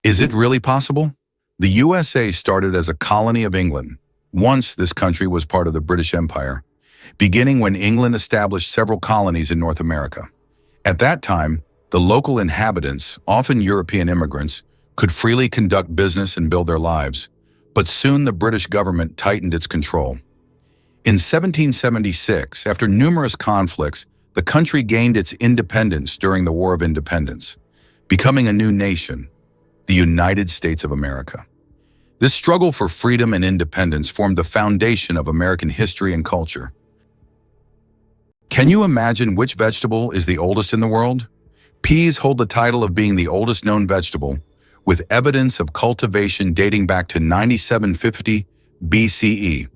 Is it really possible? The USA started as a colony of England. Once this country was part of the British Empire, beginning when England established several colonies in North America. At that time, the local inhabitants, often European immigrants, could freely conduct business and build their lives, but soon the British government tightened its control. In 1776, after numerous conflicts, the country gained its independence during the War of Independence, becoming a new nation, the United States of America. This struggle for freedom and independence formed the foundation of American history and culture. Can you imagine which vegetable is the oldest in the world? Peas hold the title of being the oldest known vegetable, with evidence of cultivation dating back to 9750 BCE.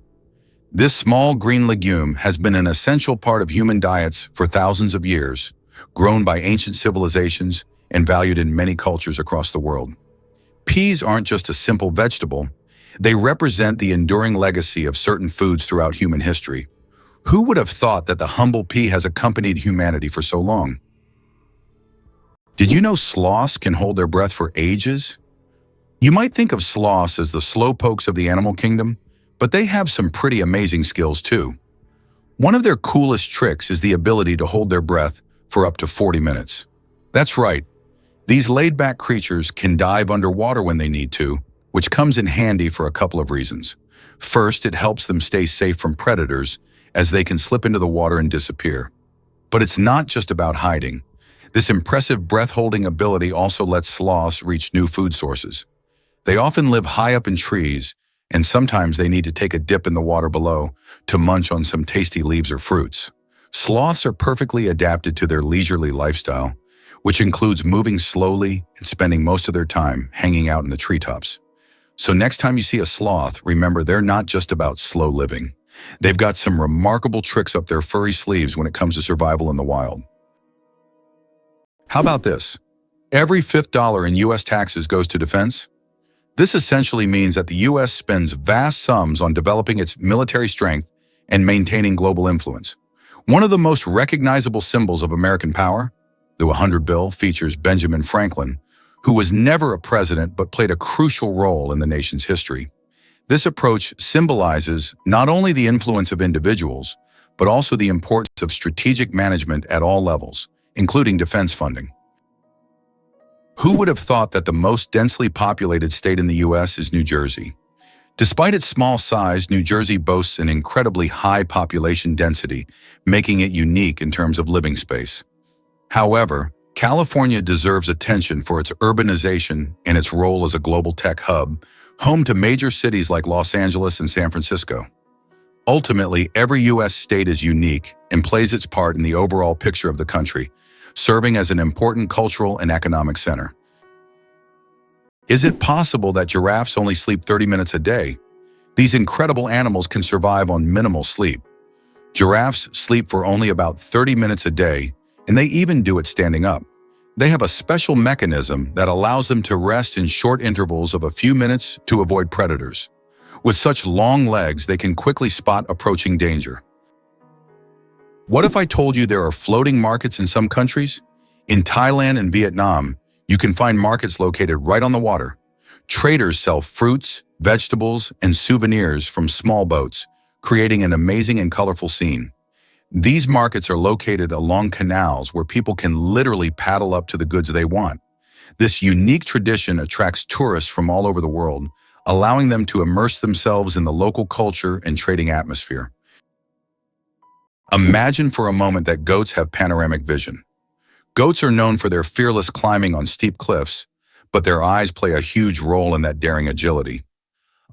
This small green legume has been an essential part of human diets for thousands of years, grown by ancient civilizations and valued in many cultures across the world. Peas aren't just a simple vegetable, they represent the enduring legacy of certain foods throughout human history. Who would have thought that the humble pea has accompanied humanity for so long? Did you know sloths can hold their breath for ages? You might think of sloths as the slowpokes of the animal kingdom, but they have some pretty amazing skills too. One of their coolest tricks is the ability to hold their breath for up to 40 minutes. That's right. These laid-back creatures can dive underwater when they need to, which comes in handy for a couple of reasons. First, it helps them stay safe from predators, as they can slip into the water and disappear. But it's not just about hiding. This impressive breath-holding ability also lets sloths reach new food sources. They often live high up in trees, and sometimes they need to take a dip in the water below to munch on some tasty leaves or fruits. Sloths are perfectly adapted to their leisurely lifestyle, which includes moving slowly and spending most of their time hanging out in the treetops. So next time you see a sloth, remember they're not just about slow living. They've got some remarkable tricks up their furry sleeves when it comes to survival in the wild. How about this? Every fifth dollar in U.S. taxes goes to defense. This essentially means that the U.S. spends vast sums on developing its military strength and maintaining global influence. One of the most recognizable symbols of American power, the 100 bill, features Benjamin Franklin, who was never a president but played a crucial role in the nation's history. This approach symbolizes not only the influence of individuals, but also the importance of strategic management at all levels, including defense funding. Who would have thought that the most densely populated state in the U.S. is New Jersey? Despite its small size, New Jersey boasts an incredibly high population density, making it unique in terms of living space. However, California deserves attention for its urbanization and its role as a global tech hub, home to major cities like Los Angeles and San Francisco. Ultimately, every U.S. state is unique and plays its part in the overall picture of the country, serving as an important cultural and economic center. Is it possible that giraffes only sleep 30 minutes a day? These incredible animals can survive on minimal sleep. Giraffes sleep for only about 30 minutes a day, and they even do it standing up. They have a special mechanism that allows them to rest in short intervals of a few minutes to avoid predators. With such long legs, they can quickly spot approaching danger. What if I told you there are floating markets in some countries? In Thailand and Vietnam, you can find markets located right on the water. Traders sell fruits, vegetables, and souvenirs from small boats, creating an amazing and colorful scene. These markets are located along canals where people can literally paddle up to the goods they want. This unique tradition attracts tourists from all over the world, allowing them to immerse themselves in the local culture and trading atmosphere. Imagine for a moment that goats have panoramic vision. Goats are known for their fearless climbing on steep cliffs, but their eyes play a huge role in that daring agility.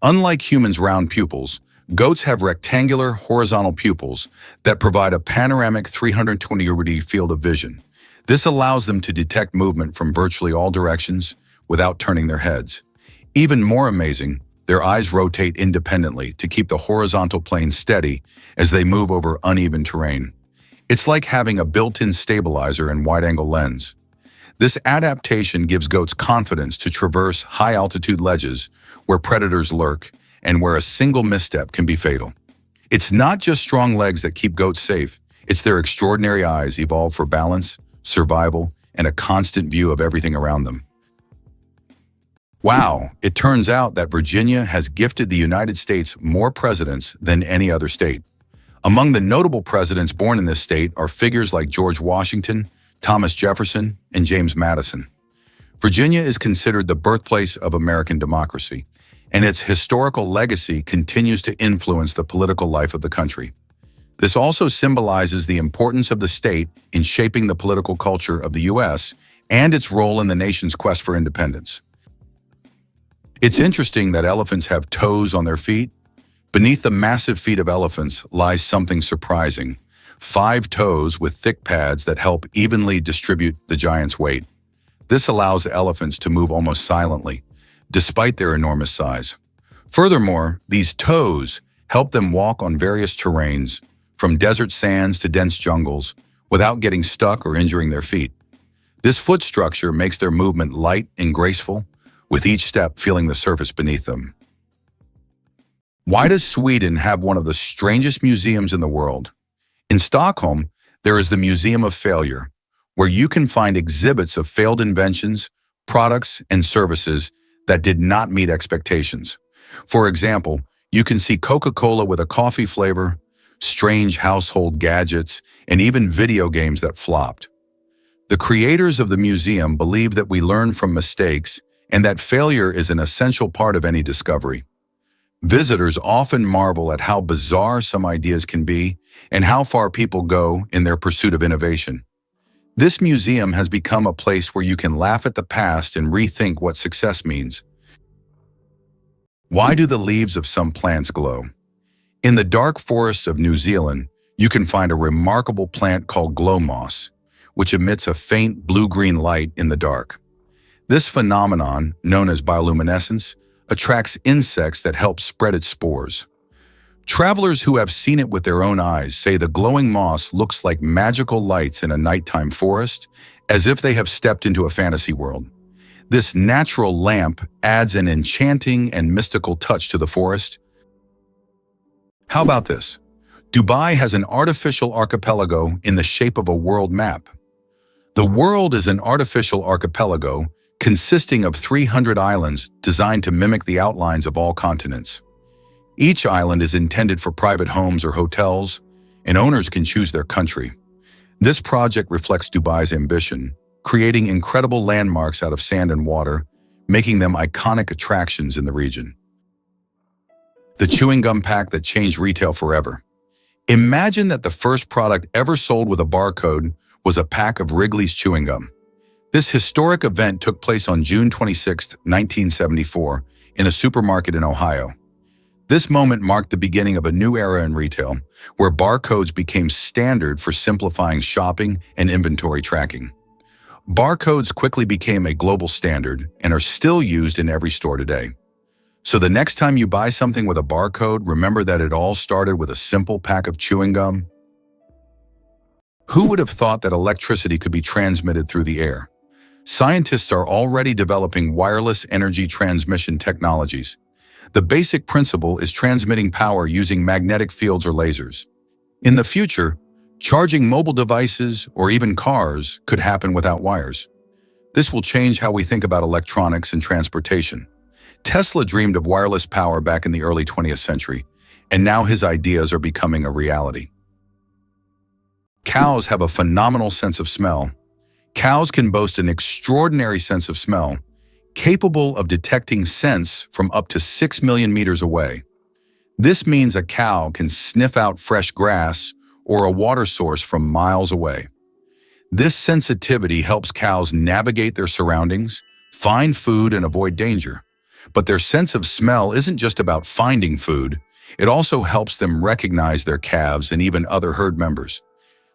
Unlike humans' round pupils, goats have rectangular, horizontal pupils that provide a panoramic 320-degree field of vision. This allows them to detect movement from virtually all directions without turning their heads. Even more amazing, their eyes rotate independently to keep the horizontal plane steady as they move over uneven terrain. It's like having a built-in stabilizer and wide-angle lens. This adaptation gives goats confidence to traverse high-altitude ledges where predators lurk and where a single misstep can be fatal. It's not just strong legs that keep goats safe, it's their extraordinary eyes evolved for balance, survival, and a constant view of everything around them. Wow, it turns out that Virginia has gifted the United States more presidents than any other state. Among the notable presidents born in this state are figures like George Washington, Thomas Jefferson, and James Madison. Virginia is considered the birthplace of American democracy, and its historical legacy continues to influence the political life of the country. This also symbolizes the importance of the state in shaping the political culture of the U.S. and its role in the nation's quest for independence. It's interesting that elephants have toes on their feet. Beneath the massive feet of elephants lies something surprising: 5 toes with thick pads that help evenly distribute the giant's weight. This allows elephants to move almost silently, despite their enormous size. Furthermore, these toes help them walk on various terrains, from desert sands to dense jungles, without getting stuck or injuring their feet. This foot structure makes their movement light and graceful, with each step feeling the surface beneath them. Why does Sweden have one of the strangest museums in the world? In Stockholm, there is the Museum of Failure, where you can find exhibits of failed inventions, products, and services that did not meet expectations. For example, you can see Coca-Cola with a coffee flavor, strange household gadgets, and even video games that flopped. The creators of the museum believe that we learn from mistakes and that failure is an essential part of any discovery. Visitors often marvel at how bizarre some ideas can be and how far people go in their pursuit of innovation. This museum has become a place where you can laugh at the past and rethink what success means. Why do the leaves of some plants glow? In the dark forests of New Zealand, you can find a remarkable plant called glow moss, which emits a faint blue-green light in the dark. This phenomenon, known as bioluminescence, attracts insects that help spread its spores. Travelers who have seen it with their own eyes say the glowing moss looks like magical lights in a nighttime forest, as if they have stepped into a fantasy world. This natural lamp adds an enchanting and mystical touch to the forest. How about this? Dubai has an artificial archipelago in the shape of a world map. The world is an artificial archipelago consisting of 300 islands designed to mimic the outlines of all continents. Each island is intended for private homes or hotels, and owners can choose their country. This project reflects Dubai's ambition, creating incredible landmarks out of sand and water, making them iconic attractions in the region. The chewing gum pack that changed retail forever. Imagine that the first product ever sold with a barcode was a pack of Wrigley's chewing gum. This historic event took place on June 26, 1974, in a supermarket in Ohio. This moment marked the beginning of a new era in retail, where barcodes became standard for simplifying shopping and inventory tracking. Barcodes quickly became a global standard and are still used in every store today. So the next time you buy something with a barcode, remember that it all started with a simple pack of chewing gum. Who would have thought that electricity could be transmitted through the air? Scientists are already developing wireless energy transmission technologies. The basic principle is transmitting power using magnetic fields or lasers. In the future, charging mobile devices or even cars could happen without wires. This will change how we think about electronics and transportation. Tesla dreamed of wireless power back in the early 20th century, and now his ideas are becoming a reality. Cows have a phenomenal sense of smell. Cows can boast an extraordinary sense of smell, capable of detecting scents from up to 6 million meters away. This means a cow can sniff out fresh grass or a water source from miles away. This sensitivity helps cows navigate their surroundings, find food, and avoid danger. But their sense of smell isn't just about finding food. It also helps them recognize their calves and even other herd members.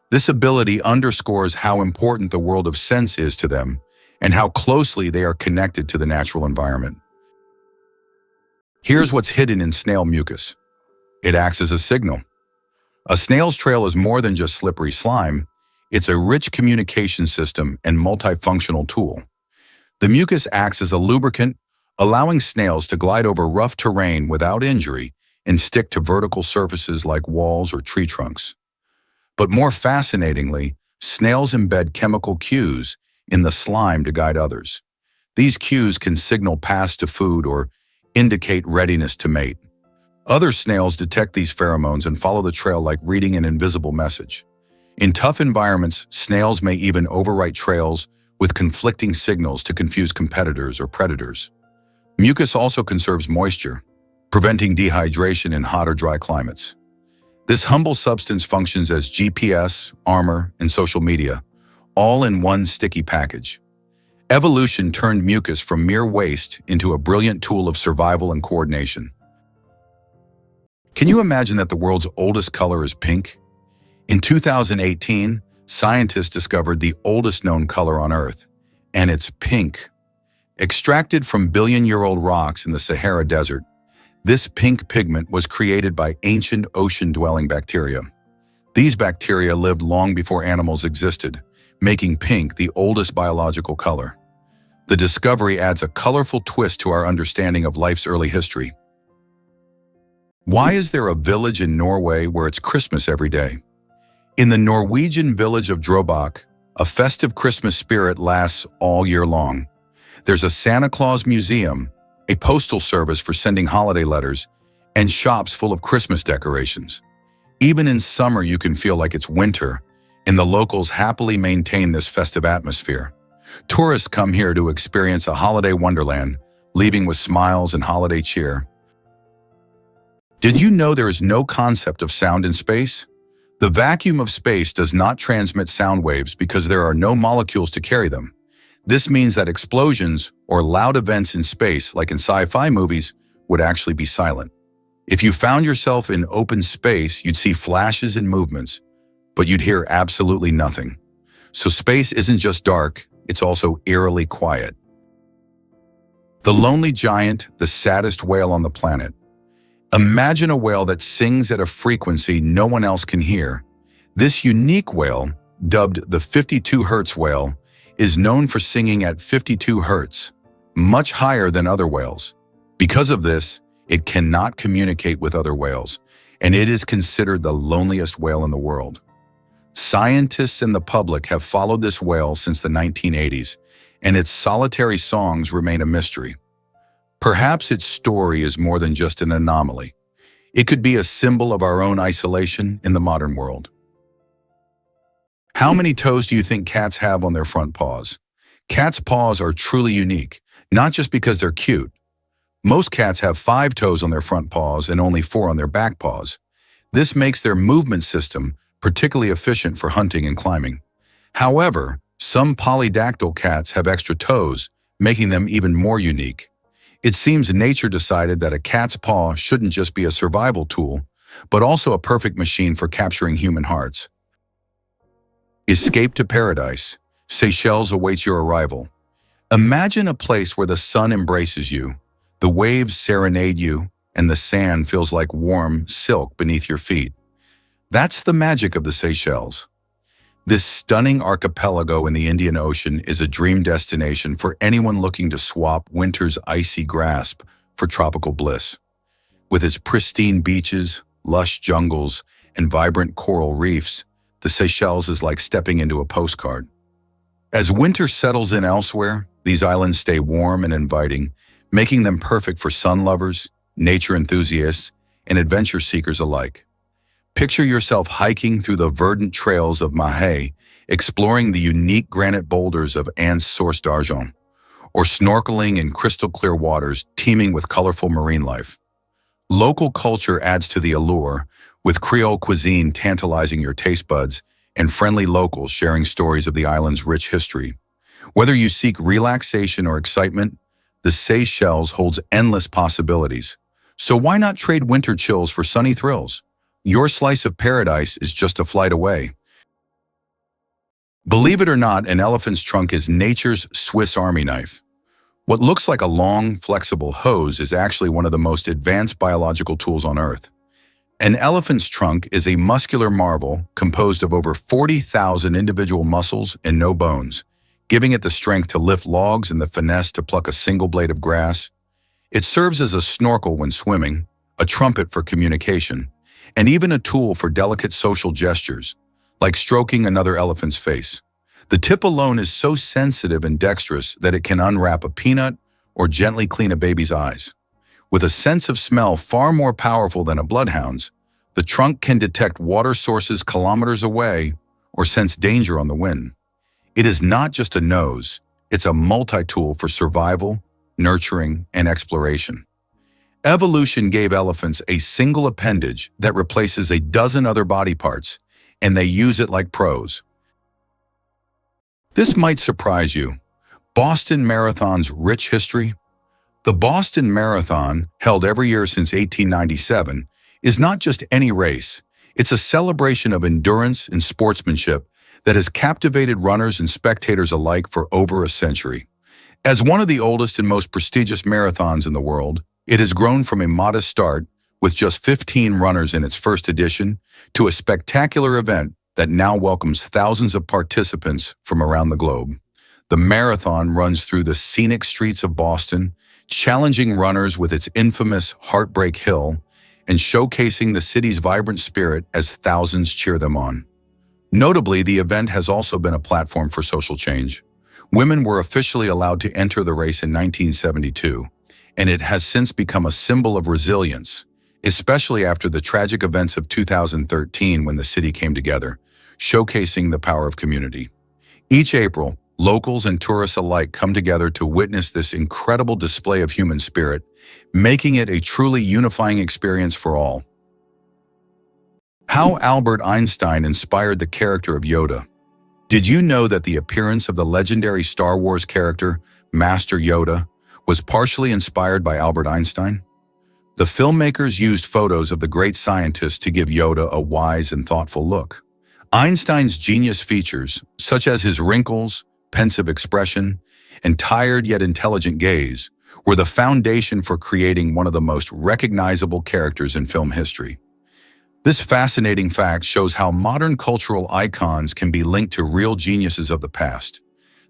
This ability underscores how important the world of sense is to them and how closely they are connected to the natural environment. Here's what's hidden in snail mucus. It acts as a signal. A snail's trail is more than just slippery slime. It's a rich communication system and multifunctional tool. The mucus acts as a lubricant, allowing snails to glide over rough terrain without injury and stick to vertical surfaces like walls or tree trunks. But more fascinatingly, snails embed chemical cues in the slime to guide others. These cues can signal pass to food or indicate readiness to mate. Other snails detect these pheromones and follow the trail like reading an invisible message. In tough environments, snails may even overwrite trails with conflicting signals to confuse competitors or predators. Mucus also conserves moisture, preventing dehydration in hot or dry climates. This humble substance functions as GPS, armor, and social media, all in one sticky package. Evolution turned mucus from mere waste into a brilliant tool of survival and coordination. Can you imagine that the world's oldest color is pink? In 2018, scientists discovered the oldest known color on Earth, and it's pink. Extracted from billion-year-old rocks in the Sahara Desert, this pink pigment was created by ancient ocean-dwelling bacteria. These bacteria lived long before animals existed, making pink the oldest biological color. The discovery adds a colorful twist to our understanding of life's early history. Why is there a village in Norway where it's Christmas every day? In the Norwegian village of Drøbak, a festive Christmas spirit lasts all year long. There's a Santa Claus museum, a postal service for sending holiday letters, and shops full of Christmas decorations. Even in summer, you can feel like it's winter, and the locals happily maintain this festive atmosphere. Tourists come here to experience a holiday wonderland, leaving with smiles and holiday cheer. Did you know there is no concept of sound in space? The vacuum of space does not transmit sound waves because there are no molecules to carry them. This means that explosions or loud events in space, like in sci-fi movies, would actually be silent. If you found yourself in open space, you'd see flashes and movements, but you'd hear absolutely nothing. So space isn't just dark, it's also eerily quiet. The lonely giant, the saddest whale on the planet. Imagine a whale that sings at a frequency no one else can hear. This unique whale, dubbed the 52 Hz whale, is known for singing at 52 Hz, much higher than other whales. Because of this, it cannot communicate with other whales, and it is considered the loneliest whale in the world. Scientists and the public have followed this whale since the 1980s, and its solitary songs remain a mystery. Perhaps its story is more than just an anomaly. It could be a symbol of our own isolation in the modern world. How many toes do you think cats have on their front paws? Cats' paws are truly unique, not just because they're cute. Most cats have 5 toes on their front paws and only 4 on their back paws. This makes their movement system particularly efficient for hunting and climbing. However, some polydactyl cats have extra toes, making them even more unique. It seems nature decided that a cat's paw shouldn't just be a survival tool, but also a perfect machine for capturing human hearts. Escape to paradise. Seychelles awaits your arrival. Imagine a place where the sun embraces you, the waves serenade you, and the sand feels like warm silk beneath your feet. That's the magic of the Seychelles. This stunning archipelago in the Indian Ocean is a dream destination for anyone looking to swap winter's icy grasp for tropical bliss. With its pristine beaches, lush jungles, and vibrant coral reefs, the Seychelles is like stepping into a postcard. As winter settles in elsewhere, these islands stay warm and inviting, making them perfect for sun lovers, nature enthusiasts, and adventure seekers alike. Picture yourself hiking through the verdant trails of Mahé, exploring the unique granite boulders of Anse Source d'Argent, or snorkeling in crystal-clear waters teeming with colorful marine life. Local culture adds to the allure, with Creole cuisine tantalizing your taste buds and friendly locals sharing stories of the island's rich history. Whether you seek relaxation or excitement, the Seychelles holds endless possibilities. So why not trade winter chills for sunny thrills? Your slice of paradise is just a flight away. Believe it or not, an elephant's trunk is nature's Swiss Army knife. What looks like a long, flexible hose is actually one of the most advanced biological tools on Earth. An elephant's trunk is a muscular marvel composed of over 40,000 individual muscles and no bones, giving it the strength to lift logs and the finesse to pluck a single blade of grass. It serves as a snorkel when swimming, a trumpet for communication, and even a tool for delicate social gestures, like stroking another elephant's face. The tip alone is so sensitive and dexterous that it can unwrap a peanut or gently clean a baby's eyes. With a sense of smell far more powerful than a bloodhound's, the trunk can detect water sources kilometers away or sense danger on the wind. It is not just a nose, it's a multi-tool for survival, nurturing, and exploration. Evolution gave elephants a single appendage that replaces a dozen other body parts, and they use it like pros. This might surprise you. Boston Marathon's rich history. The Boston Marathon, held every year since 1897, is not just any race. It's a celebration of endurance and sportsmanship that has captivated runners and spectators alike for over a century. As one of the oldest and most prestigious marathons in the world, it has grown from a modest start, with just 15 runners in its first edition, to a spectacular event that now welcomes thousands of participants from around the globe. The marathon runs through the scenic streets of Boston, challenging runners with its infamous Heartbreak Hill and showcasing the city's vibrant spirit as thousands cheer them on. Notably, the event has also been a platform for social change. Women were officially allowed to enter the race in 1972, and it has since become a symbol of resilience, especially after the tragic events of 2013 when the city came together, showcasing the power of community. Each April, locals and tourists alike come together to witness this incredible display of human spirit, making it a truly unifying experience for all. How Albert Einstein inspired the character of Yoda. Did you know that the appearance of the legendary Star Wars character, Master Yoda, was partially inspired by Albert Einstein? The filmmakers used photos of the great scientist to give Yoda a wise and thoughtful look. Einstein's genius features, such as his wrinkles, pensive expression, and tired yet intelligent gaze, were the foundation for creating one of the most recognizable characters in film history. This fascinating fact shows how modern cultural icons can be linked to real geniuses of the past.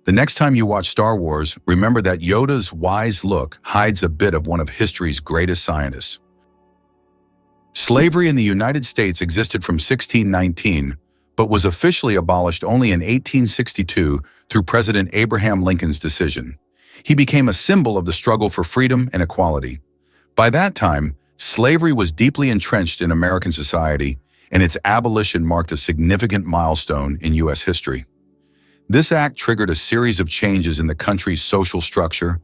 The next time you watch Star Wars, remember that Yoda's wise look hides a bit of one of history's greatest scientists. Slavery in the United States existed from 1619, but was officially abolished only in 1862 through President Abraham Lincoln's decision. He became a symbol of the struggle for freedom and equality. By that time, slavery was deeply entrenched in American society, and its abolition marked a significant milestone in U.S. history. This act triggered a series of changes in the country's social structure,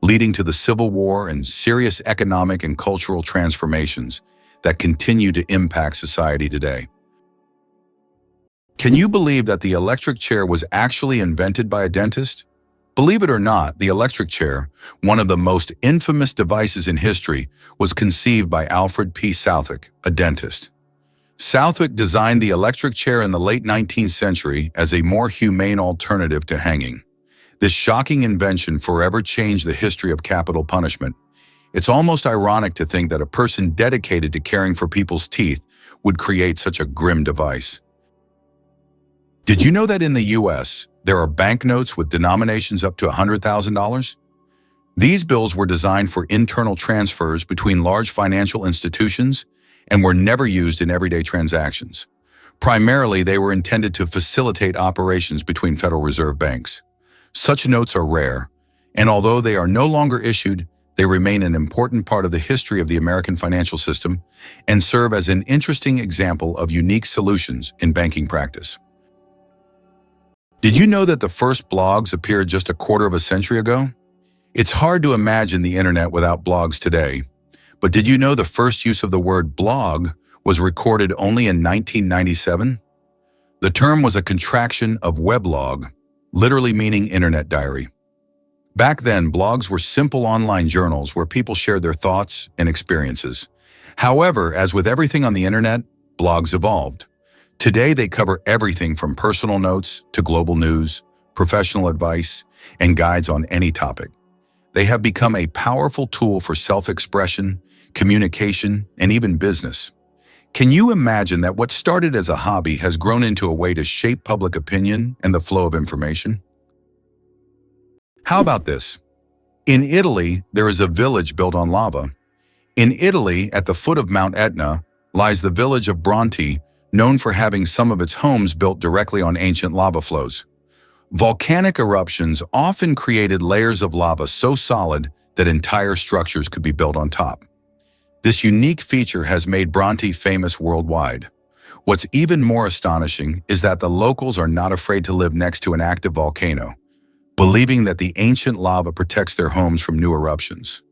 leading to the Civil War and serious economic and cultural transformations that continue to impact society today. Can you believe that the electric chair was actually invented by a dentist? Believe it or not, the electric chair, one of the most infamous devices in history, was conceived by Alfred P. Southwick, a dentist. Southwick designed the electric chair in the late 19th century as a more humane alternative to hanging. This shocking invention forever changed the history of capital punishment. It's almost ironic to think that a person dedicated to caring for people's teeth would create such a grim device. Did you know that in the U.S., there are banknotes with denominations up to $100,000? These bills were designed for internal transfers between large financial institutions and were never used in everyday transactions. Primarily, they were intended to facilitate operations between Federal Reserve banks. Such notes are rare, and although they are no longer issued, they remain an important part of the history of the American financial system and serve as an interesting example of unique solutions in banking practice. Did you know that the first blogs appeared just a quarter of a century ago? It's hard to imagine the internet without blogs today. But did you know the first use of the word blog was recorded only in 1997? The term was a contraction of weblog, literally meaning internet diary. Back then, blogs were simple online journals where people shared their thoughts and experiences. However, as with everything on the internet, blogs evolved. Today, they cover everything from personal notes to global news, professional advice, and guides on any topic. They have become a powerful tool for self-expression, communication, and even business. Can you imagine that what started as a hobby has grown into a way to shape public opinion and the flow of information? How about this? In Italy, there is a village built on lava. In Italy, at the foot of Mount Etna, lies the village of Bronte, known for having some of its homes built directly on ancient lava flows. Volcanic eruptions often created layers of lava so solid that entire structures could be built on top. This unique feature has made Bronte famous worldwide. What's even more astonishing is that the locals are not afraid to live next to an active volcano, believing that the ancient lava protects their homes from new eruptions.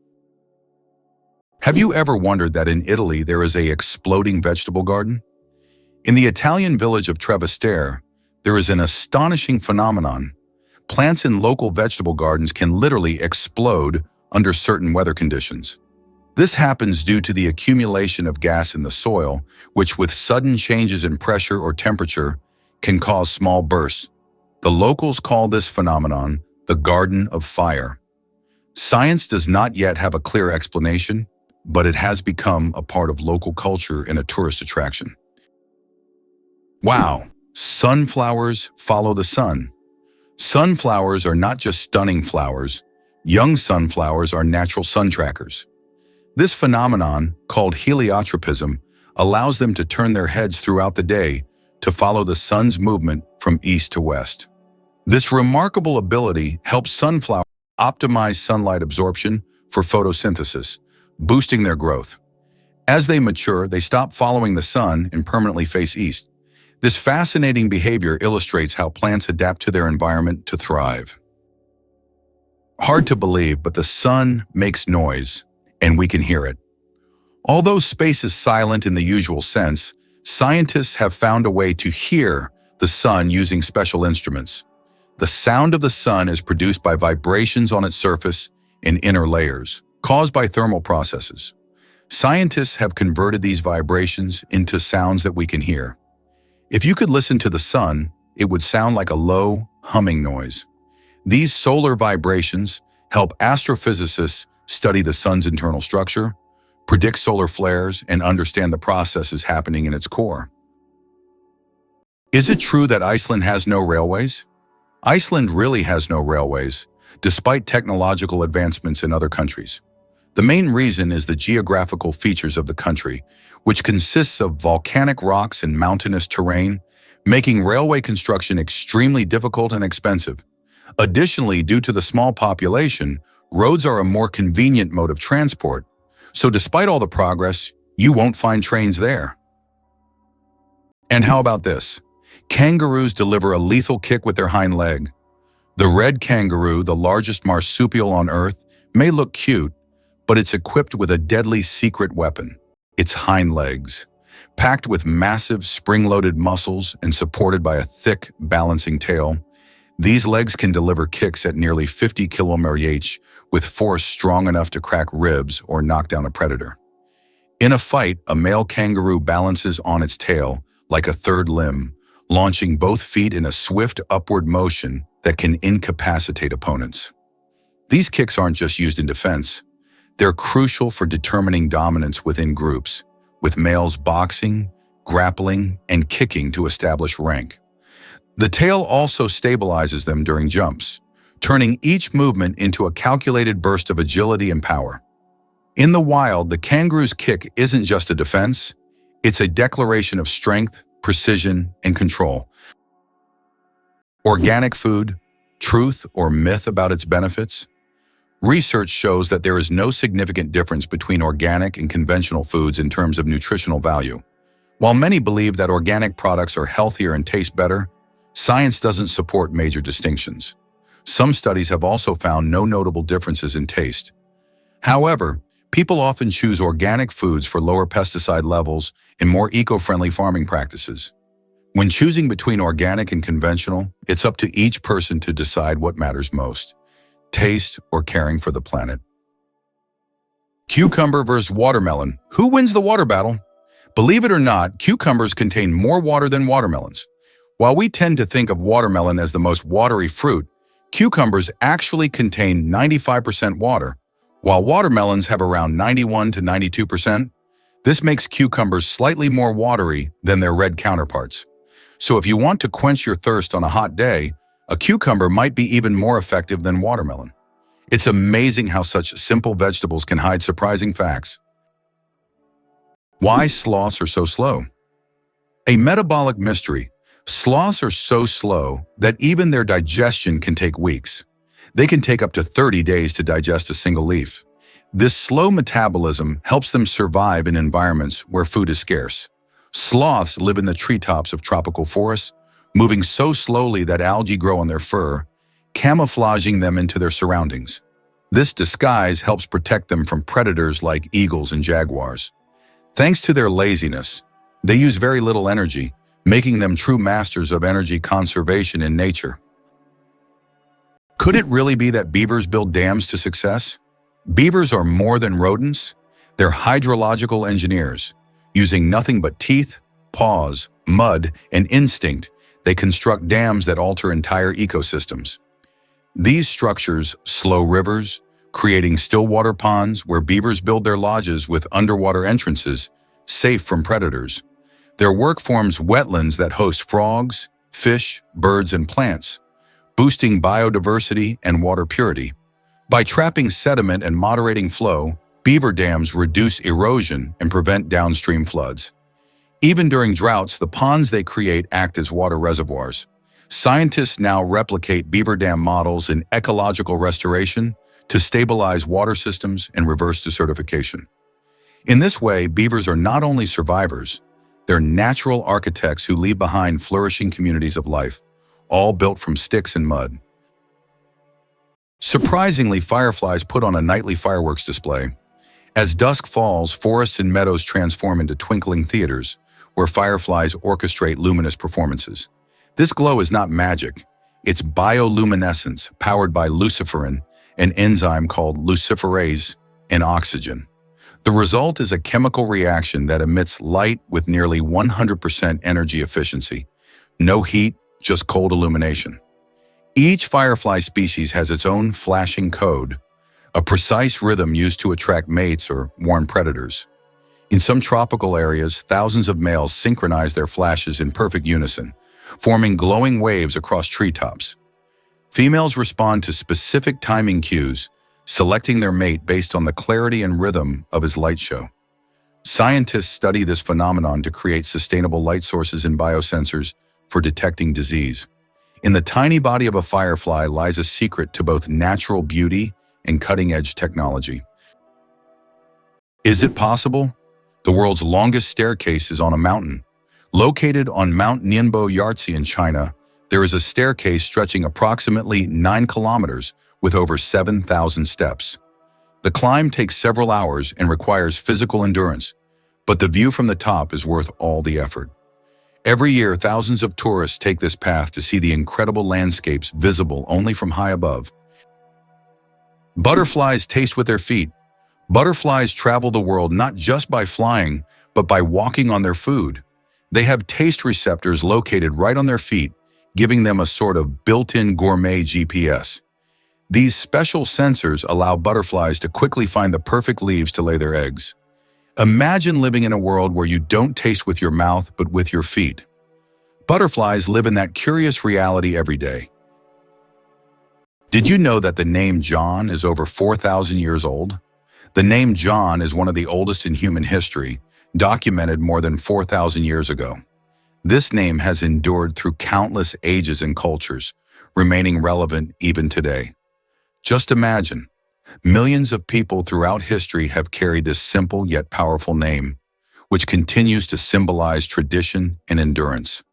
Have you ever wondered that in Italy there is an exploding vegetable garden? In the Italian village of Trevestare, there is an astonishing phenomenon. Plants in local vegetable gardens can literally explode under certain weather conditions. This happens due to the accumulation of gas in the soil, which with sudden changes in pressure or temperature can cause small bursts. The locals call this phenomenon the Garden of Fire. Science does not yet have a clear explanation, but it has become a part of local culture and a tourist attraction. Wow, sunflowers follow the sun. Sunflowers are not just stunning flowers. Young sunflowers are natural sun trackers. This phenomenon, called heliotropism, allows them to turn their heads throughout the day to follow the sun's movement from east to west. This remarkable ability helps sunflowers optimize sunlight absorption for photosynthesis, boosting their growth. As they mature, they stop following the sun and permanently face east. This fascinating behavior illustrates how plants adapt to their environment to thrive. Hard to believe, but the sun makes noise, and we can hear it. Although space is silent in the usual sense, scientists have found a way to hear the sun using special instruments. The sound of the sun is produced by vibrations on its surface and inner layers, caused by thermal processes. Scientists have converted these vibrations into sounds that we can hear. If you could listen to the sun, it would sound like a low, humming noise. These solar vibrations help astrophysicists study the sun's internal structure, predict solar flares, and understand the processes happening in its core. Is it true that Iceland has no railways? Iceland really has no railways, despite technological advancements in other countries. The main reason is the geographical features of the country, which consists of volcanic rocks and mountainous terrain, making railway construction extremely difficult and expensive. Additionally, due to the small population, roads are a more convenient mode of transport, so despite all the progress, you won't find trains there. And how about this? Kangaroos deliver a lethal kick with their hind leg. The red kangaroo, the largest marsupial on Earth, may look cute, but it's equipped with a deadly secret weapon, its hind legs. Packed with massive spring-loaded muscles and supported by a thick, balancing tail, these legs can deliver kicks at nearly 50 km/h with force strong enough to crack ribs or knock down a predator. In a fight, a male kangaroo balances on its tail like a third limb, launching both feet in a swift upward motion that can incapacitate opponents. These kicks aren't just used in defense. They're crucial for determining dominance within groups, with males boxing, grappling, and kicking to establish rank. The tail also stabilizes them during jumps, turning each movement into a calculated burst of agility and power. In the wild, the kangaroo's kick isn't just a defense, it's a declaration of strength, precision, and control. Organic food, truth or myth about its benefits? Research shows that there is no significant difference between organic and conventional foods in terms of nutritional value. While many believe that organic products are healthier and taste better, science doesn't support major distinctions. Some studies have also found no notable differences in taste. However, people often choose organic foods for lower pesticide levels and more eco-friendly farming practices. When choosing between organic and conventional, it's up to each person to decide what matters most: taste or caring for the planet. Cucumber versus watermelon. Who wins the water battle? Believe it or not, cucumbers contain more water than watermelons. While we tend to think of watermelon as the most watery fruit, cucumbers actually contain 95% water, while watermelons have around 91 to 92%. This makes cucumbers slightly more watery than their red counterparts. So if you want to quench your thirst on a hot day, a cucumber might be even more effective than watermelon. It's amazing how such simple vegetables can hide surprising facts. Why sloths are so slow? A metabolic mystery. Sloths are so slow that even their digestion can take weeks. They can take up to 30 days to digest a single leaf. This slow metabolism helps them survive in environments where food is scarce. Sloths live in the treetops of tropical forests, moving so slowly that algae grow on their fur, camouflaging them into their surroundings. This disguise helps protect them from predators like eagles and jaguars. Thanks to their laziness, they use very little energy, making them true masters of energy conservation in nature. Could it really be that beavers build dams to success? Beavers are more than rodents. They're hydrological engineers. Using nothing but teeth, paws, mud, and instinct, they construct dams that alter entire ecosystems. These structures slow rivers, creating stillwater ponds where beavers build their lodges with underwater entrances, safe from predators. Their work forms wetlands that host frogs, fish, birds, and plants, boosting biodiversity and water purity. By trapping sediment and moderating flow, beaver dams reduce erosion and prevent downstream floods. Even during droughts, the ponds they create act as water reservoirs. Scientists now replicate beaver dam models in ecological restoration to stabilize water systems and reverse desertification. In this way, beavers are not only survivors, they're natural architects who leave behind flourishing communities of life, all built from sticks and mud. Surprisingly, fireflies put on a nightly fireworks display. As dusk falls, forests and meadows transform into twinkling theaters, where fireflies orchestrate luminous performances. This glow is not magic. It's bioluminescence powered by luciferin, an enzyme called luciferase, and oxygen. The result is a chemical reaction that emits light with nearly 100% energy efficiency. No heat, just cold illumination. Each firefly species has its own flashing code, a precise rhythm used to attract mates or warn predators. In some tropical areas, thousands of males synchronize their flashes in perfect unison, forming glowing waves across treetops. Females respond to specific timing cues, selecting their mate based on the clarity and rhythm of his light show. Scientists study this phenomenon to create sustainable light sources and biosensors for detecting disease. In the tiny body of a firefly lies a secret to both natural beauty and cutting-edge technology. Is it possible? The world's longest staircase is on a mountain. Located on Mount Nianbo Yartze in China, there is a staircase stretching approximately 9 kilometers with over 7,000 steps. The climb takes several hours and requires physical endurance, but the view from the top is worth all the effort. Every year, thousands of tourists take this path to see the incredible landscapes visible only from high above. Butterflies taste with their feet. Butterflies travel the world not just by flying, but by walking on their food. They have taste receptors located right on their feet, giving them a sort of built-in gourmet GPS. These special sensors allow butterflies to quickly find the perfect leaves to lay their eggs. Imagine living in a world where you don't taste with your mouth, but with your feet. Butterflies live in that curious reality every day. Did you know that the name John is over 4,000 years old? The name John is one of the oldest in human history, documented more than 4,000 years ago. This name has endured through countless ages and cultures, remaining relevant even today. Just imagine, millions of people throughout history have carried this simple yet powerful name, which continues to symbolize tradition and endurance.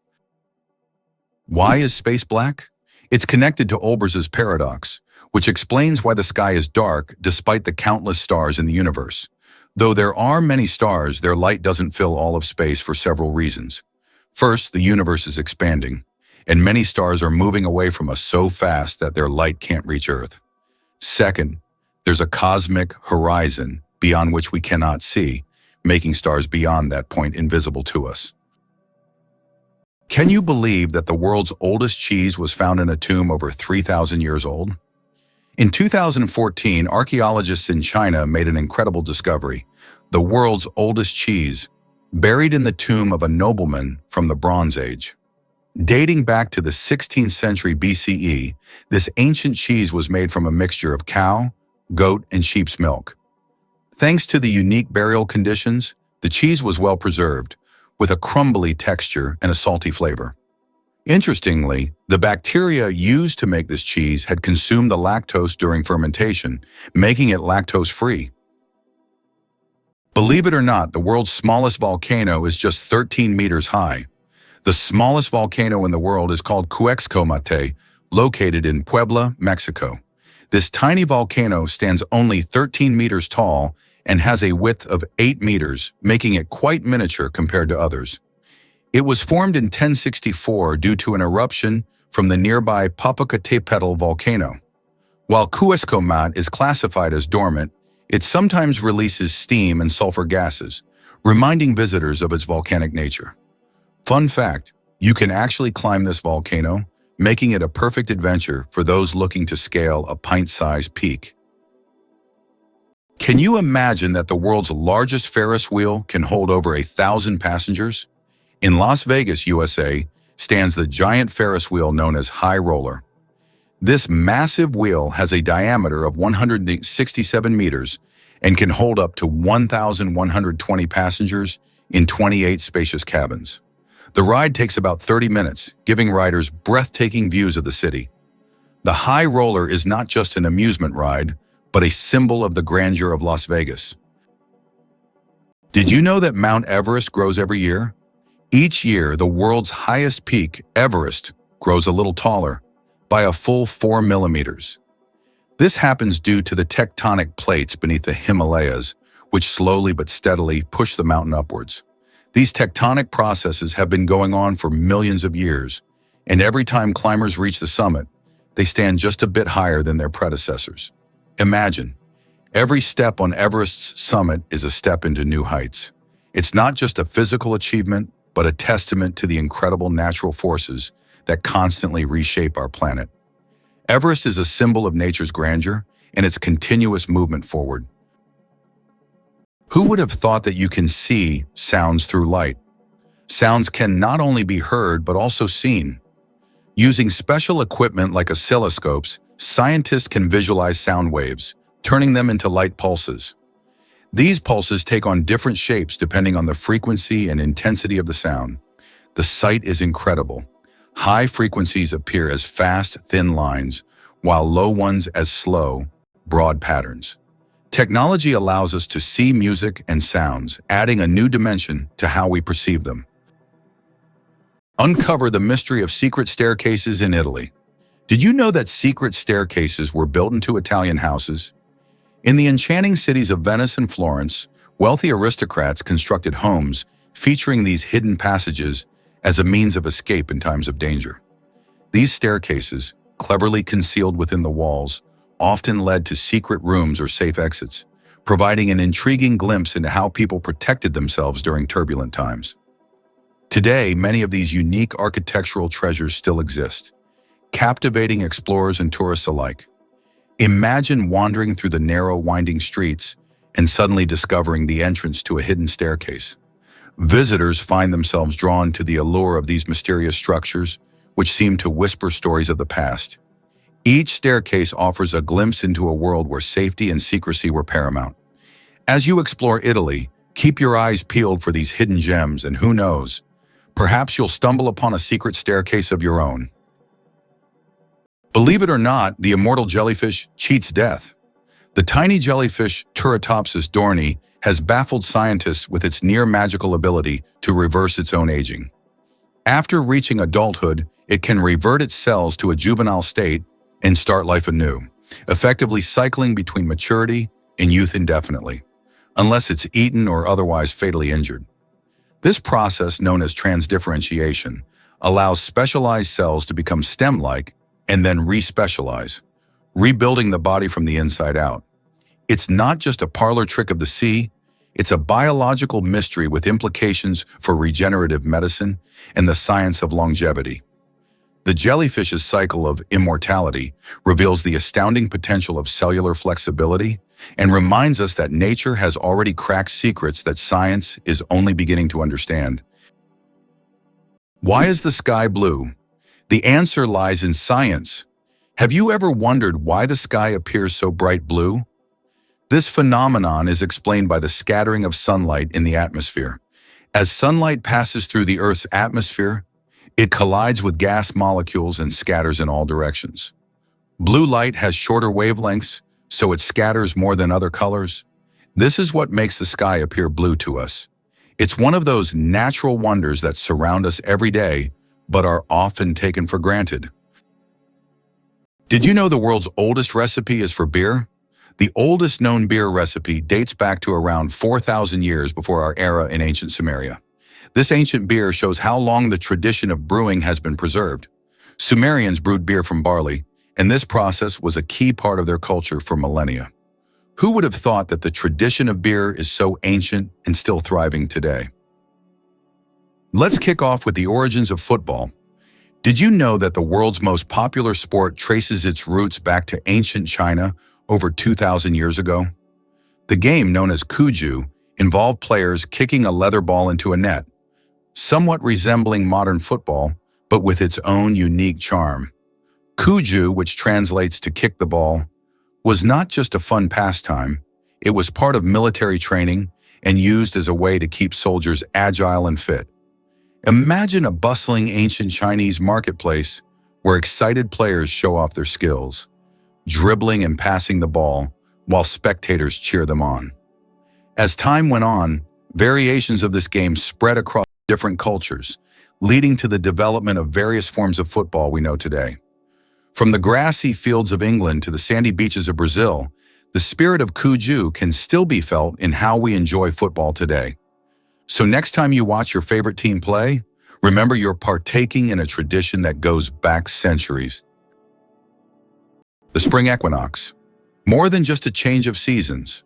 Why is space black? It's connected to Olbers's paradox, which explains why the sky is dark despite the countless stars in the universe. Though there are many stars, their light doesn't fill all of space for several reasons. First, the universe is expanding, and many stars are moving away from us so fast that their light can't reach Earth. Second, there's a cosmic horizon beyond which we cannot see, making stars beyond that point invisible to us. Can you believe that the world's oldest cheese was found in a tomb over 3,000 years old? In 2014, archaeologists in China made an incredible discovery: the world's oldest cheese, buried in the tomb of a nobleman from the Bronze Age. Dating back to the 16th century BCE, this ancient cheese was made from a mixture of cow, goat, and sheep's milk. Thanks to the unique burial conditions, the cheese was well preserved, with a crumbly texture and a salty flavor. Interestingly, the bacteria used to make this cheese had consumed the lactose during fermentation, making it lactose-free. Believe it or not, the world's smallest volcano is just 13 meters high. The smallest volcano in the world is called Cuexcomate, located in Puebla, Mexico. This tiny volcano stands only 13 meters tall and has a width of 8 meters, making it quite miniature compared to others. It was formed in 1064 due to an eruption from the nearby Popocatépetl volcano. While Cuexcomat is classified as dormant, it sometimes releases steam and sulfur gases, reminding visitors of its volcanic nature. Fun fact, you can actually climb this volcano, making it a perfect adventure for those looking to scale a pint-sized peak. Can you imagine that the world's largest Ferris wheel can hold over 1,000 passengers? In Las Vegas, USA, stands the giant Ferris wheel known as High Roller. This massive wheel has a diameter of 167 meters and can hold up to 1,120 passengers in 28 spacious cabins. The ride takes about 30 minutes, giving riders breathtaking views of the city. The High Roller is not just an amusement ride, but a symbol of the grandeur of Las Vegas. Did you know that Mount Everest grows every year? Each year, the world's highest peak, Everest, grows a little taller, by a full 4 millimeters. This happens due to the tectonic plates beneath the Himalayas, which slowly but steadily push the mountain upwards. These tectonic processes have been going on for millions of years, and every time climbers reach the summit, they stand just a bit higher than their predecessors. Imagine, every step on Everest's summit is a step into new heights. It's not just a physical achievement, but a testament to the incredible natural forces that constantly reshape our planet. Everest is a symbol of nature's grandeur and its continuous movement forward. Who would have thought that you can see sounds through light? Sounds can not only be heard but also seen. Using special equipment like oscilloscopes, scientists can visualize sound waves, turning them into light pulses. These pulses take on different shapes depending on the frequency and intensity of the sound. The sight is incredible. High frequencies appear as fast, thin lines, while low ones as slow, broad patterns. Technology allows us to see music and sounds, adding a new dimension to how we perceive them. Uncover the mystery of secret staircases in Italy. Did you know that secret staircases were built into Italian houses? In the enchanting cities of Venice and Florence, wealthy aristocrats constructed homes featuring these hidden passages as a means of escape in times of danger. These staircases, cleverly concealed within the walls, often led to secret rooms or safe exits, providing an intriguing glimpse into how people protected themselves during turbulent times. Today, many of these unique architectural treasures still exist, captivating explorers and tourists alike. Imagine wandering through the narrow, winding streets and suddenly discovering the entrance to a hidden staircase. Visitors find themselves drawn to the allure of these mysterious structures, which seem to whisper stories of the past. Each staircase offers a glimpse into a world where safety and secrecy were paramount. As you explore Italy, keep your eyes peeled for these hidden gems, and who knows, perhaps you'll stumble upon a secret staircase of your own. Believe it or not, the immortal jellyfish cheats death. The tiny jellyfish Turritopsis dohrnii has baffled scientists with its near-magical ability to reverse its own aging. After reaching adulthood, it can revert its cells to a juvenile state and start life anew, effectively cycling between maturity and youth indefinitely, unless it's eaten or otherwise fatally injured. This process, known as transdifferentiation, allows specialized cells to become stem-like and then respecialize, rebuilding the body from the inside out. It's not just a parlor trick of the sea, it's a biological mystery with implications for regenerative medicine and the science of longevity. The jellyfish's cycle of immortality reveals the astounding potential of cellular flexibility and reminds us that nature has already cracked secrets that science is only beginning to understand. Why is the sky blue? The answer lies in science. Have you ever wondered why the sky appears so bright blue? This phenomenon is explained by the scattering of sunlight in the atmosphere. As sunlight passes through the Earth's atmosphere, It collides with gas molecules and scatters in all directions. Blue light has shorter wavelengths, so it scatters more than other colors. This is what makes the sky appear blue to us. It's one of those natural wonders that surround us every day, but are often taken for granted. Did you know the world's oldest recipe is for beer? The oldest known beer recipe dates back to around 4,000 years before our era in ancient Sumeria. This ancient beer shows how long the tradition of brewing has been preserved. Sumerians brewed beer from barley, and this process was a key part of their culture for millennia. Who would have thought that the tradition of beer is so ancient and still thriving today? Let's kick off with the origins of football. Did you know that the world's most popular sport traces its roots back to ancient China over 2,000 years ago? The game, known as kuju, involved players kicking a leather ball into a net, somewhat resembling modern football, but with its own unique charm. Kuju, which translates to kick the ball, was not just a fun pastime. It was part of military training and used as a way to keep soldiers agile and fit. Imagine a bustling ancient Chinese marketplace where excited players show off their skills, dribbling and passing the ball while spectators cheer them on. As time went on, variations of this game spread across different cultures, leading to the development of various forms of football we know today. From the grassy fields of England to the sandy beaches of Brazil, the spirit of kuju can still be felt in how we enjoy football today. So next time you watch your favorite team play, remember you're partaking in a tradition that goes back centuries. The spring equinox. More than just a change of seasons.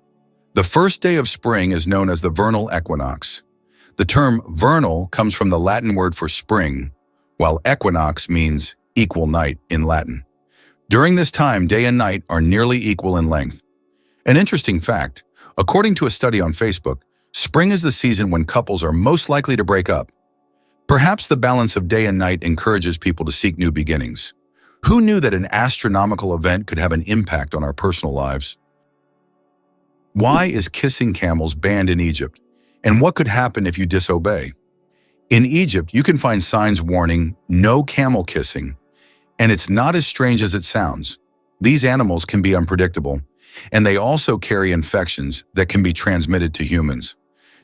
The first day of spring is known as the vernal equinox. The term vernal comes from the Latin word for spring, while equinox means equal night in Latin. During this time, day and night are nearly equal in length. An interesting fact, according to a study on Facebook, spring is the season when couples are most likely to break up. Perhaps the balance of day and night encourages people to seek new beginnings. Who knew that an astronomical event could have an impact on our personal lives? Why is kissing camels banned in Egypt? And what could happen if you disobey? In Egypt, you can find signs warning, "No camel kissing." And it's not as strange as it sounds. These animals can be unpredictable, and they also carry infections that can be transmitted to humans.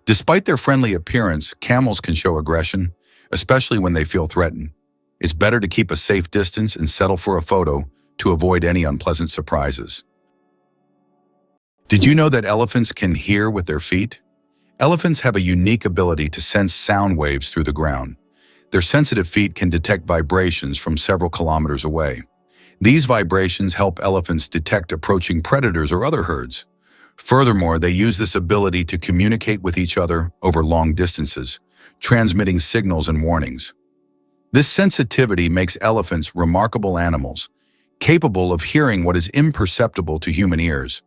Despite their friendly appearance, camels can show aggression, especially when they feel threatened. It's better to keep a safe distance and settle for a photo to avoid any unpleasant surprises. Did you know that elephants can hear with their feet? Elephants have a unique ability to sense sound waves through the ground. Their sensitive feet can detect vibrations from several kilometers away. These vibrations help elephants detect approaching predators or other herds. Furthermore, they use this ability to communicate with each other over long distances, transmitting signals and warnings. This sensitivity makes elephants remarkable animals, capable of hearing what is imperceptible to human ears.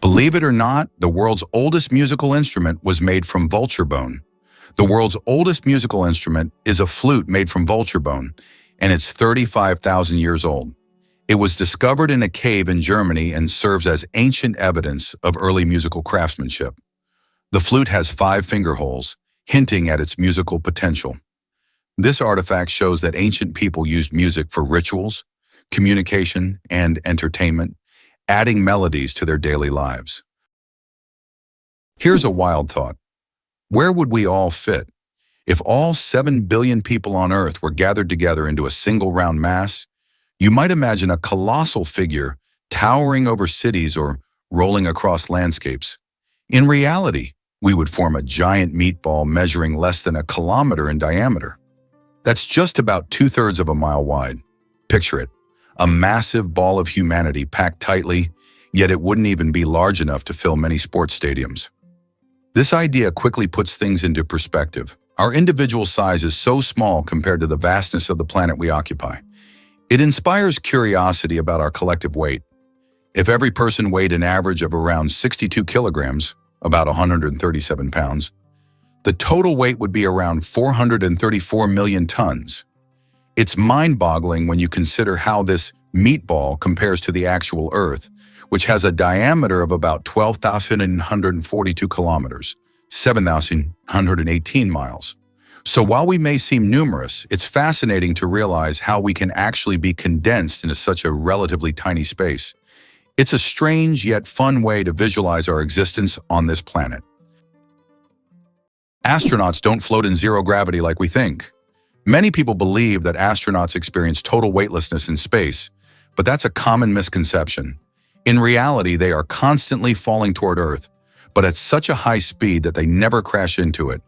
Believe it or not, the world's oldest musical instrument was made from vulture bone. The world's oldest musical instrument is a flute made from vulture bone, and it's 35,000 years old. It was discovered in a cave in Germany and serves as ancient evidence of early musical craftsmanship. The flute has 5 finger holes, hinting at its musical potential. This artifact shows that ancient people used music for rituals, communication, and entertainment, adding melodies to their daily lives. Here's a wild thought. Where would we all fit? If all 7 billion people on Earth were gathered together into a single round mass, you might imagine a colossal figure towering over cities or rolling across landscapes. In reality, we would form a giant meatball measuring less than a kilometer in diameter. That's just about 2/3 of a mile wide. Picture it, a massive ball of humanity packed tightly, yet it wouldn't even be large enough to fill many sports stadiums. This idea quickly puts things into perspective. Our individual size is so small compared to the vastness of the planet we occupy. It inspires curiosity about our collective weight. If every person weighed an average of around 62 kilograms, about 137 pounds, the total weight would be around 434 million tons. It's mind-boggling when you consider how this meatball compares to the actual Earth, which has a diameter of about 12,142 kilometers, 7,118 miles. So while we may seem numerous, it's fascinating to realize how we can actually be condensed into such a relatively tiny space. It's a strange yet fun way to visualize our existence on this planet. Astronauts don't float in zero gravity like we think. Many people believe that astronauts experience total weightlessness in space, but that's a common misconception. In reality, they are constantly falling toward Earth, but at such a high speed that they never crash into it.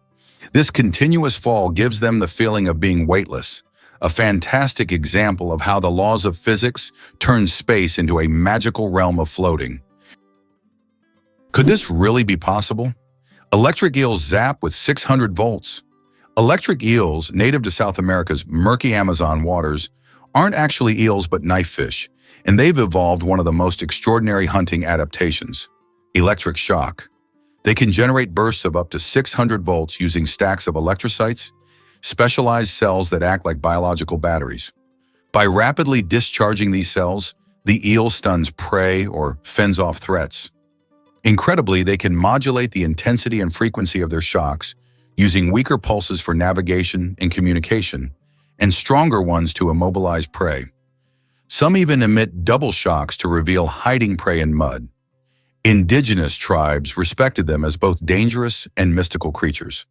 This continuous fall gives them the feeling of being weightless, a fantastic example of how the laws of physics turn space into a magical realm of floating. Could this really be possible? Electric eels zap with 600 volts. Electric eels, native to South America's murky Amazon waters, aren't actually eels but knife fish, and they've evolved one of the most extraordinary hunting adaptations: electric shock. They can generate bursts of up to 600 volts using stacks of electrocytes, specialized cells that act like biological batteries. By rapidly discharging these cells, the eel stuns prey or fends off threats. Incredibly, they can modulate the intensity and frequency of their shocks, using weaker pulses for navigation and communication, and stronger ones to immobilize prey. Some even emit double shocks to reveal hiding prey in mud. Indigenous tribes respected them as both dangerous and mystical creatures.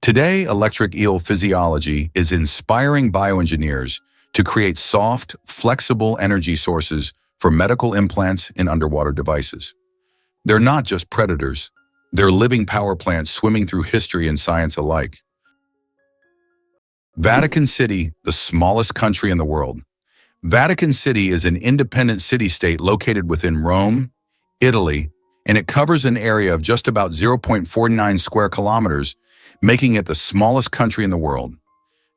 Today, electric eel physiology is inspiring bioengineers to create soft, flexible energy sources for medical implants and underwater devices. They're not just predators. They're living power plants swimming through history and science alike. Vatican City, the smallest country in the world. Vatican City is an independent city-state located within Rome, Italy, and it covers an area of just about 0.49 square kilometers, making it the smallest country in the world.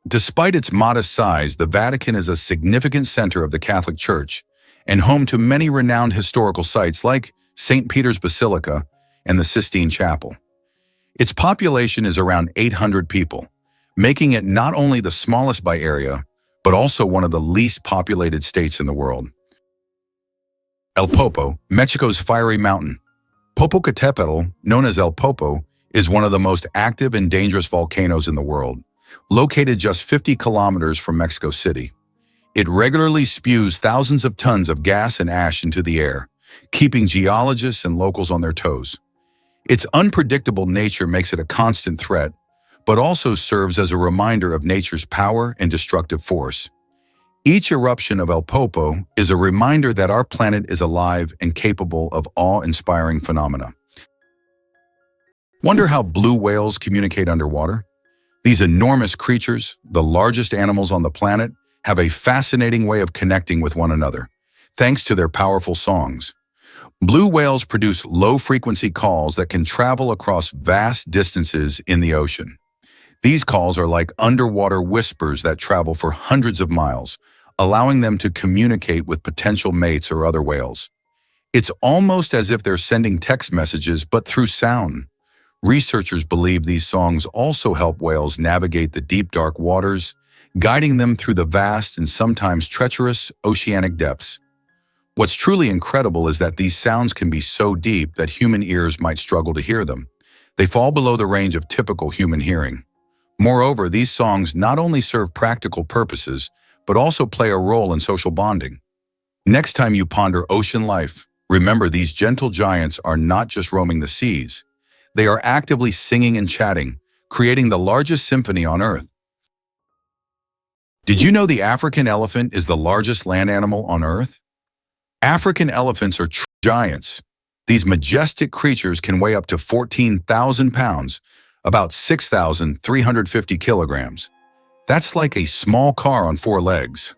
Despite its modest size, the Vatican is a significant center of the Catholic Church and home to many renowned historical sites like St. Peter's Basilica and the Sistine Chapel. Its population is around 800 people, making it not only the smallest by area, but also one of the least populated states in the world. El Popo, Mexico's fiery mountain. Popocatépetl, known as El Popo, is one of the most active and dangerous volcanoes in the world, located just 50 kilometers from Mexico City. It regularly spews thousands of tons of gas and ash into the air, keeping geologists and locals on their toes. Its unpredictable nature makes it a constant threat, but also serves as a reminder of nature's power and destructive force. Each eruption of El Popo is a reminder that our planet is alive and capable of awe-inspiring phenomena. Wonder how blue whales communicate underwater? These enormous creatures, the largest animals on the planet, have a fascinating way of connecting with one another, thanks to their powerful songs. Blue whales produce low-frequency calls that can travel across vast distances in the ocean. These calls are like underwater whispers that travel for hundreds of miles, allowing them to communicate with potential mates or other whales. It's almost as if they're sending text messages, but through sound. Researchers believe these songs also help whales navigate the deep, dark waters, guiding them through the vast and sometimes treacherous oceanic depths. What's truly incredible is that these sounds can be so deep that human ears might struggle to hear them. They fall below the range of typical human hearing. Moreover, these songs not only serve practical purposes, but also play a role in social bonding. Next time you ponder ocean life, remember these gentle giants are not just roaming the seas. They are actively singing and chatting, creating the largest symphony on Earth. Did you know the African elephant is the largest land animal on Earth? African elephants are true giants. These majestic creatures can weigh up to 14,000 pounds, about 6,350 kilograms. That's like a small car on 4 legs.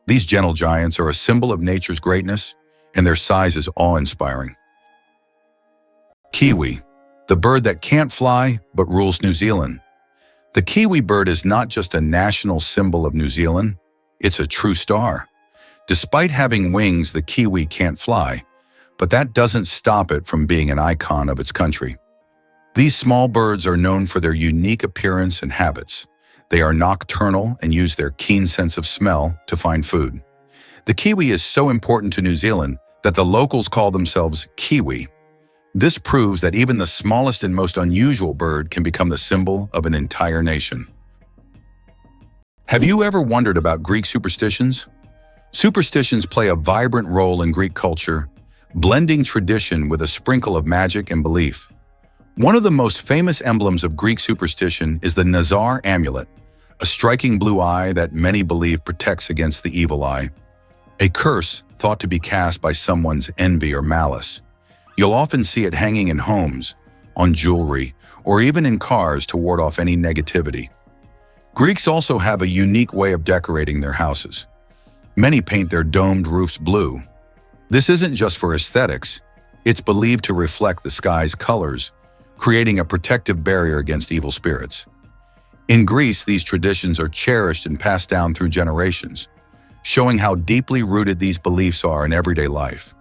These gentle giants are a symbol of nature's greatness, and their size is awe-inspiring. Kiwi, the bird that can't fly but rules New Zealand. The kiwi bird is not just a national symbol of New Zealand, it's a true star. Despite having wings, the kiwi can't fly, but that doesn't stop it from being an icon of its country. These small birds are known for their unique appearance and habits. They are nocturnal and use their keen sense of smell to find food. The kiwi is so important to New Zealand that the locals call themselves Kiwi. This proves that even the smallest and most unusual bird can become the symbol of an entire nation. Have you ever wondered about Greek superstitions? Superstitions play a vibrant role in Greek culture, blending tradition with a sprinkle of magic and belief. One of the most famous emblems of Greek superstition is the Nazar amulet, a striking blue eye that many believe protects against the evil eye, a curse thought to be cast by someone's envy or malice. You'll often see it hanging in homes, on jewelry, or even in cars to ward off any negativity. Greeks also have a unique way of decorating their houses. Many paint their domed roofs blue. This isn't just for aesthetics, it's believed to reflect the sky's colors, creating a protective barrier against evil spirits. In Greece, these traditions are cherished and passed down through generations, showing how deeply rooted these beliefs are in everyday life.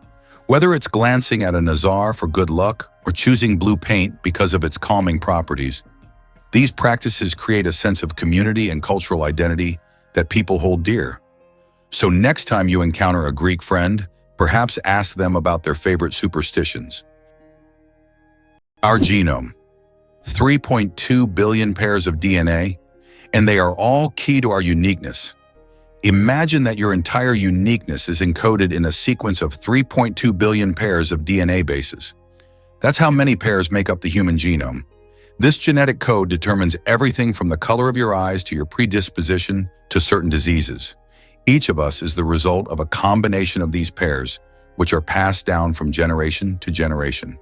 Whether it's glancing at a nazar for good luck or choosing blue paint because of its calming properties, these practices create a sense of community and cultural identity that people hold dear. So next time you encounter a Greek friend, perhaps ask them about their favorite superstitions. Our genome. 3.2 billion pairs of DNA, and they are all key to our uniqueness. Imagine that your entire uniqueness is encoded in a sequence of 3.2 billion pairs of DNA bases. That's how many pairs make up the human genome. This genetic code determines everything from the color of your eyes to your predisposition to certain diseases. Each of us is the result of a combination of these pairs, which are passed down from generation to generation.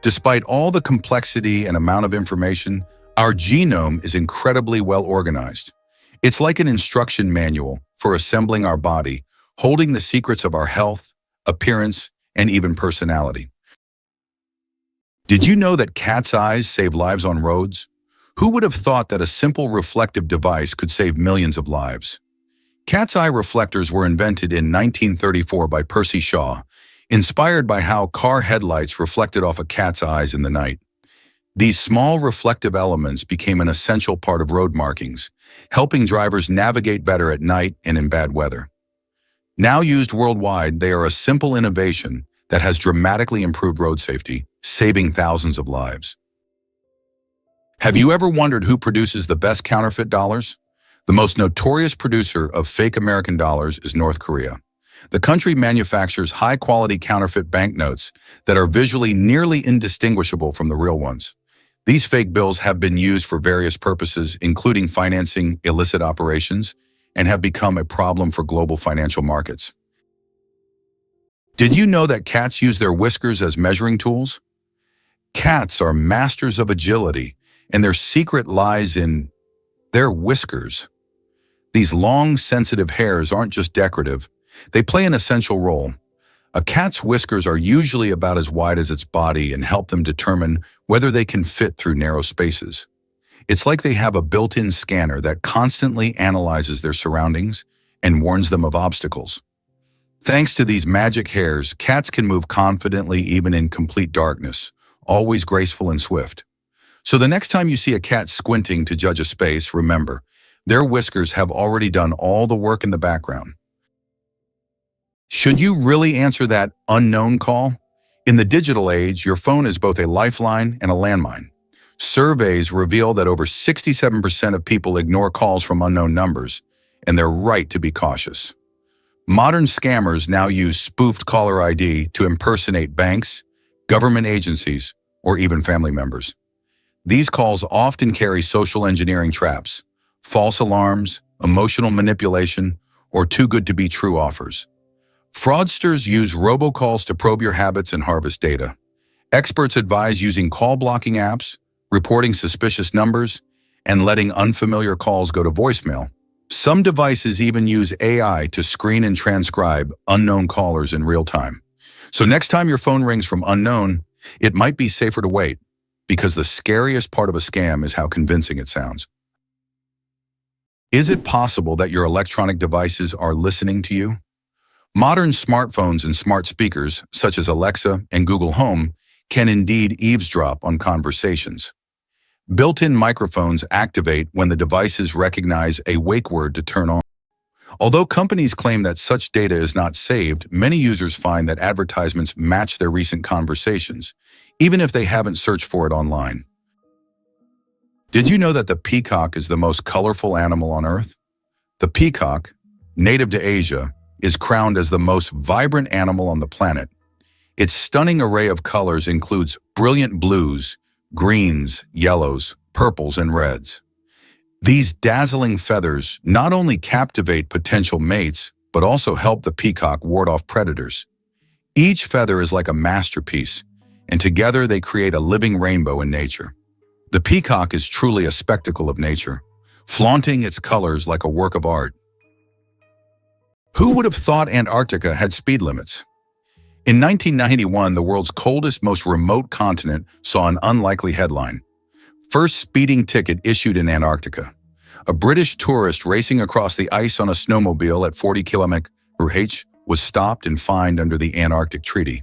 Despite all the complexity and amount of information, our genome is incredibly well organized. It's like an instruction manual for assembling our body, holding the secrets of our health, appearance, and even personality. Did you know that cat's eyes save lives on roads? Who would have thought that a simple reflective device could save millions of lives? Cat's eye reflectors were invented in 1934 by Percy Shaw, inspired by how car headlights reflected off a cat's eyes in the night. These small reflective elements became an essential part of road markings, helping drivers navigate better at night and in bad weather. Now used worldwide, they are a simple innovation that has dramatically improved road safety, saving thousands of lives. Have you ever wondered who produces the best counterfeit dollars? The most notorious producer of fake American dollars is North Korea. The country manufactures high-quality counterfeit banknotes that are visually nearly indistinguishable from the real ones. These fake bills have been used for various purposes, including financing illicit operations, and have become a problem for global financial markets. Did you know that cats use their whiskers as measuring tools? Cats are masters of agility, and their secret lies in their whiskers. These long, sensitive hairs aren't just decorative, they play an essential role. A cat's whiskers are usually about as wide as its body and help them determine whether they can fit through narrow spaces. It's like they have a built-in scanner that constantly analyzes their surroundings and warns them of obstacles. Thanks to these magic hairs, cats can move confidently even in complete darkness, always graceful and swift. So the next time you see a cat squinting to judge a space, remember, their whiskers have already done all the work in the background. Should you really answer that unknown call? In the digital age, your phone is both a lifeline and a landmine. Surveys reveal that over 67% of people ignore calls from unknown numbers, and they're right to be cautious. Modern scammers now use spoofed caller ID to impersonate banks, government agencies, or even family members. These calls often carry social engineering traps, false alarms, emotional manipulation, or too-good-to-be-true offers. Fraudsters use robocalls to probe your habits and harvest data. Experts advise using call-blocking apps, reporting suspicious numbers, and letting unfamiliar calls go to voicemail. Some devices even use AI to screen and transcribe unknown callers in real time. So next time your phone rings from unknown, it might be safer to wait, because the scariest part of a scam is how convincing it sounds. Is it possible that your electronic devices are listening to you? Modern smartphones and smart speakers, such as Alexa and Google Home, can indeed eavesdrop on conversations. Built-in microphones activate when the devices recognize a wake word to turn on. Although companies claim that such data is not saved, many users find that advertisements match their recent conversations, even if they haven't searched for it online. Did you know that the peacock is the most colorful animal on Earth? The peacock, native to Asia, is crowned as the most vibrant animal on the planet. Its stunning array of colors includes brilliant blues, greens, yellows, purples, and reds. These dazzling feathers not only captivate potential mates, but also help the peacock ward off predators. Each feather is like a masterpiece, and together they create a living rainbow in nature. The peacock is truly a spectacle of nature, flaunting its colors like a work of art. Who would have thought Antarctica had speed limits? In 1991, the world's coldest, most remote continent saw an unlikely headline. First speeding ticket issued in Antarctica. A British tourist racing across the ice on a snowmobile at 40 km/h was stopped and fined under the Antarctic Treaty.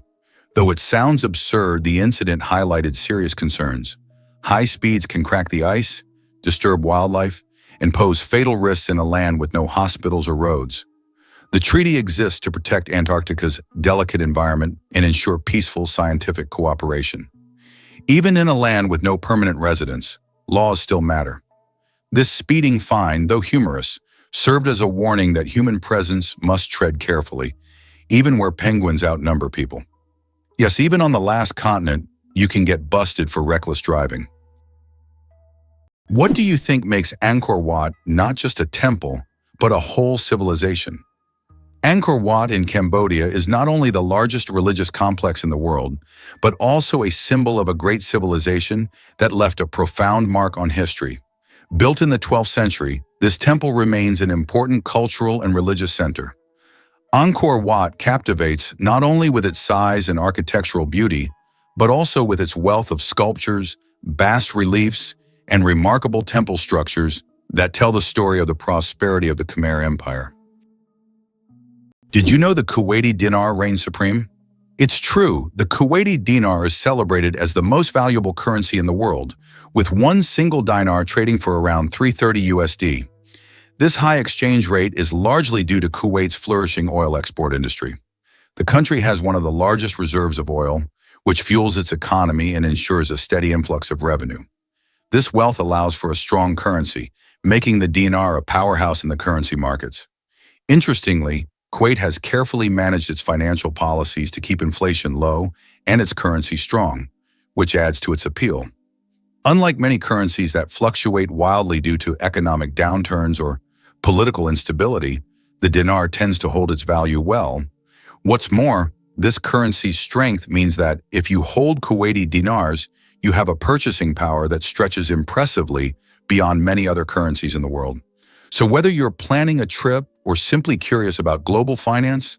Though it sounds absurd, the incident highlighted serious concerns. High speeds can crack the ice, disturb wildlife, and pose fatal risks in a land with no hospitals or roads. The treaty exists to protect Antarctica's delicate environment and ensure peaceful scientific cooperation. Even in a land with no permanent residents, laws still matter. This speeding fine, though humorous, served as a warning that human presence must tread carefully, even where penguins outnumber people. Yes, even on the last continent, you can get busted for reckless driving. What do you think makes Angkor Wat not just a temple, but a whole civilization? Angkor Wat in Cambodia is not only the largest religious complex in the world, but also a symbol of a great civilization that left a profound mark on history. Built in the 12th century, this temple remains an important cultural and religious center. Angkor Wat captivates not only with its size and architectural beauty, but also with its wealth of sculptures, bas reliefs, and remarkable temple structures that tell the story of the prosperity of the Khmer Empire. Did you know the Kuwaiti dinar reigns supreme? It's true, the Kuwaiti dinar is celebrated as the most valuable currency in the world, with one single dinar trading for around $330 USD. This high exchange rate is largely due to Kuwait's flourishing oil export industry. The country has one of the largest reserves of oil, which fuels its economy and ensures a steady influx of revenue. This wealth allows for a strong currency, making the dinar a powerhouse in the currency markets. Interestingly, Kuwait has carefully managed its financial policies to keep inflation low and its currency strong, which adds to its appeal. Unlike many currencies that fluctuate wildly due to economic downturns or political instability, the dinar tends to hold its value well. What's more, this currency's strength means that if you hold Kuwaiti dinars, you have a purchasing power that stretches impressively beyond many other currencies in the world. So whether you're planning a trip or simply curious about global finance,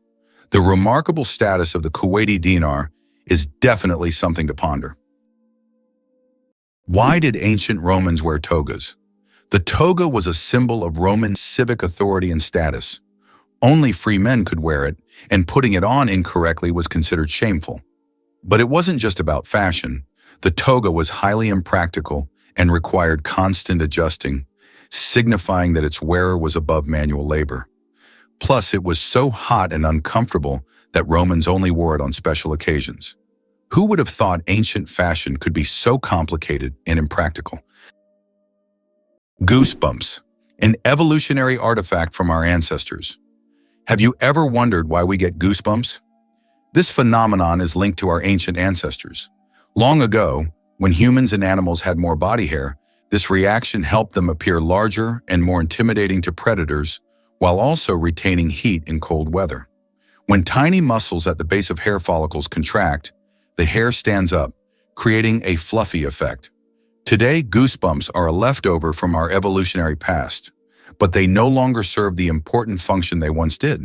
the remarkable status of the Kuwaiti dinar is definitely something to ponder. Why did ancient Romans wear togas? The toga was a symbol of Roman civic authority and status. Only free men could wear it, and putting it on incorrectly was considered shameful. But it wasn't just about fashion. The toga was highly impractical and required constant adjusting, signifying that its wearer was above manual labor. Plus, it was so hot and uncomfortable that Romans only wore it on special occasions. Who would have thought ancient fashion could be so complicated and impractical? Goosebumps, an evolutionary artifact from our ancestors. Have you ever wondered why we get goosebumps? This phenomenon is linked to our ancient ancestors. Long ago, when humans and animals had more body hair, this reaction helped them appear larger and more intimidating to predators, while also retaining heat in cold weather. When tiny muscles at the base of hair follicles contract, the hair stands up, creating a fluffy effect. Today, goosebumps are a leftover from our evolutionary past, but they no longer serve the important function they once did.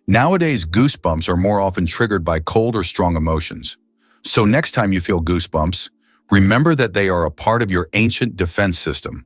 Nowadays, goosebumps are more often triggered by cold or strong emotions. So next time you feel goosebumps, remember that they are a part of your ancient defense system.